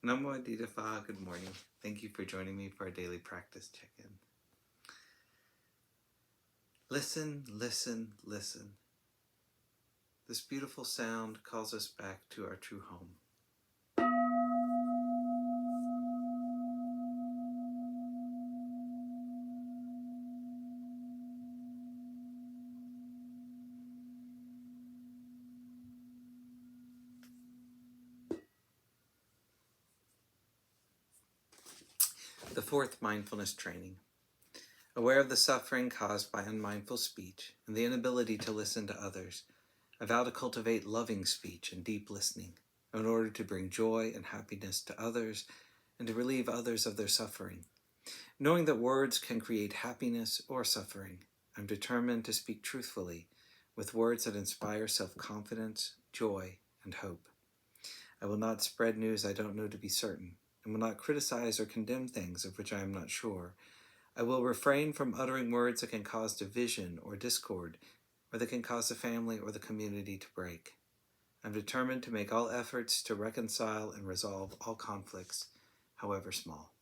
Namo Phat, good morning. Thank you for joining me for our daily practice check-in. Listen, listen, listen. This beautiful sound calls us back to our true home. The fourth mindfulness training. Aware of the suffering caused by unmindful speech and the inability to listen to others, I vow to cultivate loving speech and deep listening in order to bring joy and happiness to others and to relieve others of their suffering. Knowing that words can create happiness or suffering, I'm determined to speak truthfully with words that inspire self-confidence, joy, and hope. I will not spread news I don't know to be certain, and will not criticize or condemn things of which I am not sure. I will refrain from uttering words that can cause division or discord, or that can cause the family or the community to break. I'm determined to make all efforts to reconcile and resolve all conflicts, however small.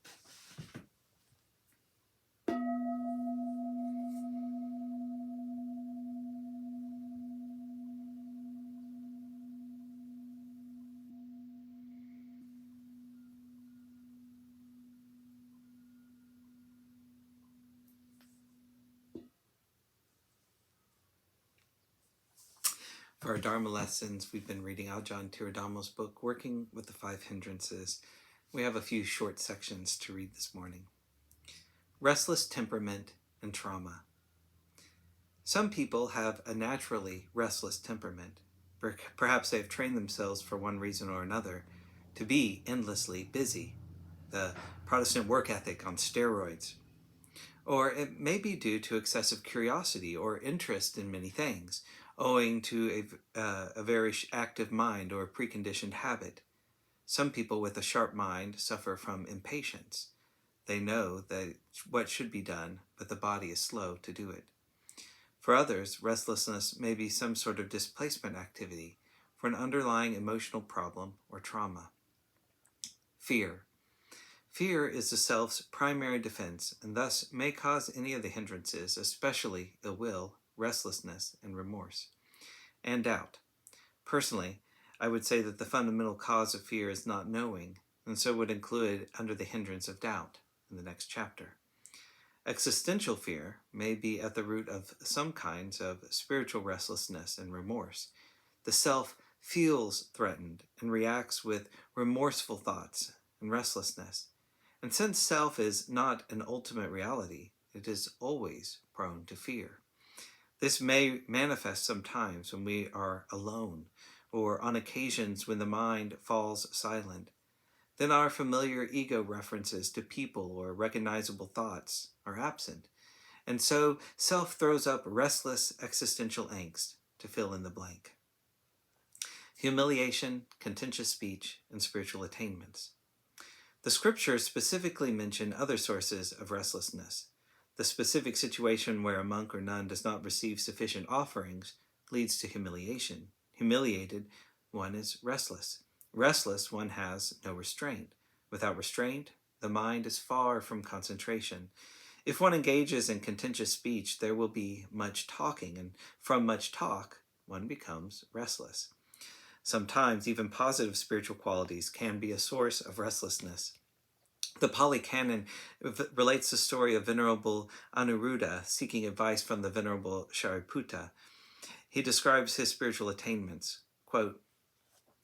For our Dharma lessons, we've been reading Ajahn Thiradhammo's book, Working with the Five Hindrances. We have a few short sections to read this morning. Restless temperament and trauma. Some people have a naturally restless temperament. Perhaps they have trained themselves for one reason or another to be endlessly busy, the Protestant work ethic on steroids. Or it may be due to excessive curiosity or interest in many things, owing to a very active mind or a preconditioned habit. Some people with a sharp mind suffer from impatience. They know that what should be done, but the body is slow to do it. For others, restlessness may be some sort of displacement activity for an underlying emotional problem or trauma. Fear. Fear is the self's primary defense and thus may cause any of the hindrances, especially ill will, restlessness, and remorse, and doubt. Personally, I would say that the fundamental cause of fear is not knowing, and so would include under the hindrance of doubt in the next chapter. Existential fear may be at the root of some kinds of spiritual restlessness and remorse. The self feels threatened and reacts with remorseful thoughts and restlessness. And since self is not an ultimate reality, it is always prone to fear. This may manifest sometimes when we are alone, or on occasions when the mind falls silent. Then our familiar ego references to people or recognizable thoughts are absent, and so self throws up restless existential angst to fill in the blank. Humiliation, contentious speech, and spiritual attainments. The scriptures specifically mention other sources of restlessness. The specific situation where a monk or nun does not receive sufficient offerings leads to humiliation. Humiliated, one is restless. Restless, one has no restraint. Without restraint, the mind is far from concentration. If one engages in contentious speech, there will be much talking, and from much talk, one becomes restless. Sometimes even positive spiritual qualities can be a source of restlessness. The Pali Canon relates the story of Venerable Anuruddha seeking advice from the Venerable Sariputta. He describes his spiritual attainments, quote,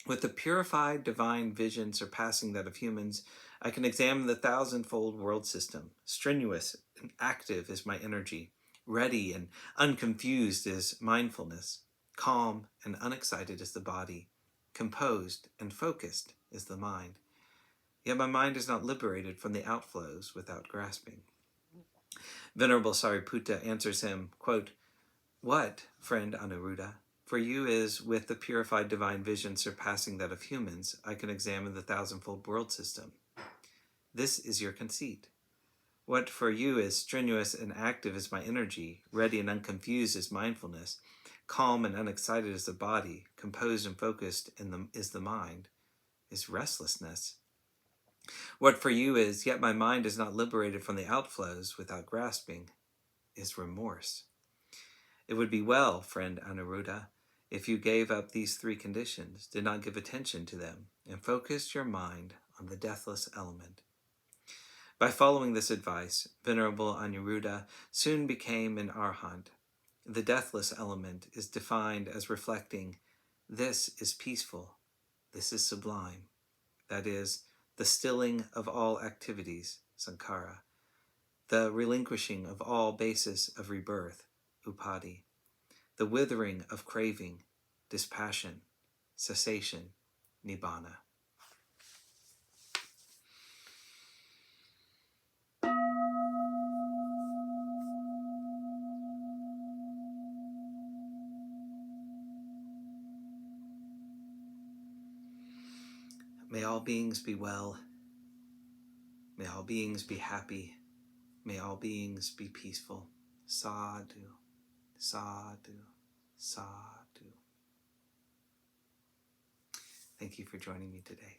"With the purified divine vision surpassing that of humans, I can examine the thousand-fold world system. Strenuous and active is my energy. Ready and unconfused is mindfulness. Calm and unexcited is the body. Composed and focused is the mind. Yet my mind is not liberated from the outflows without grasping." Venerable Sariputta answers him, quote, "What, friend Anuruddha? For you is, with the purified divine vision surpassing that of humans, I can examine the thousandfold world system. This is your conceit. What for you is strenuous and active is my energy, ready and unconfused is mindfulness, calm and unexcited is the body, composed and focused is the mind, is restlessness. What for you is, yet my mind is not liberated from the outflows without grasping, is remorse. It would be well, friend Anuruddha, if you gave up these three conditions, did not give attention to them, and focused your mind on the deathless element. By following this advice, Venerable Anuruddha soon became an arhat. The deathless element is defined as reflecting, this is peaceful, this is sublime, that is, the stilling of all activities, sankhara, the relinquishing of all basis of rebirth, upadhi, the withering of craving, dispassion, cessation, nibbana. May all beings be well. May all beings be happy. May all beings be peaceful. Sadhu, sadhu, sadhu. Thank you for joining me today.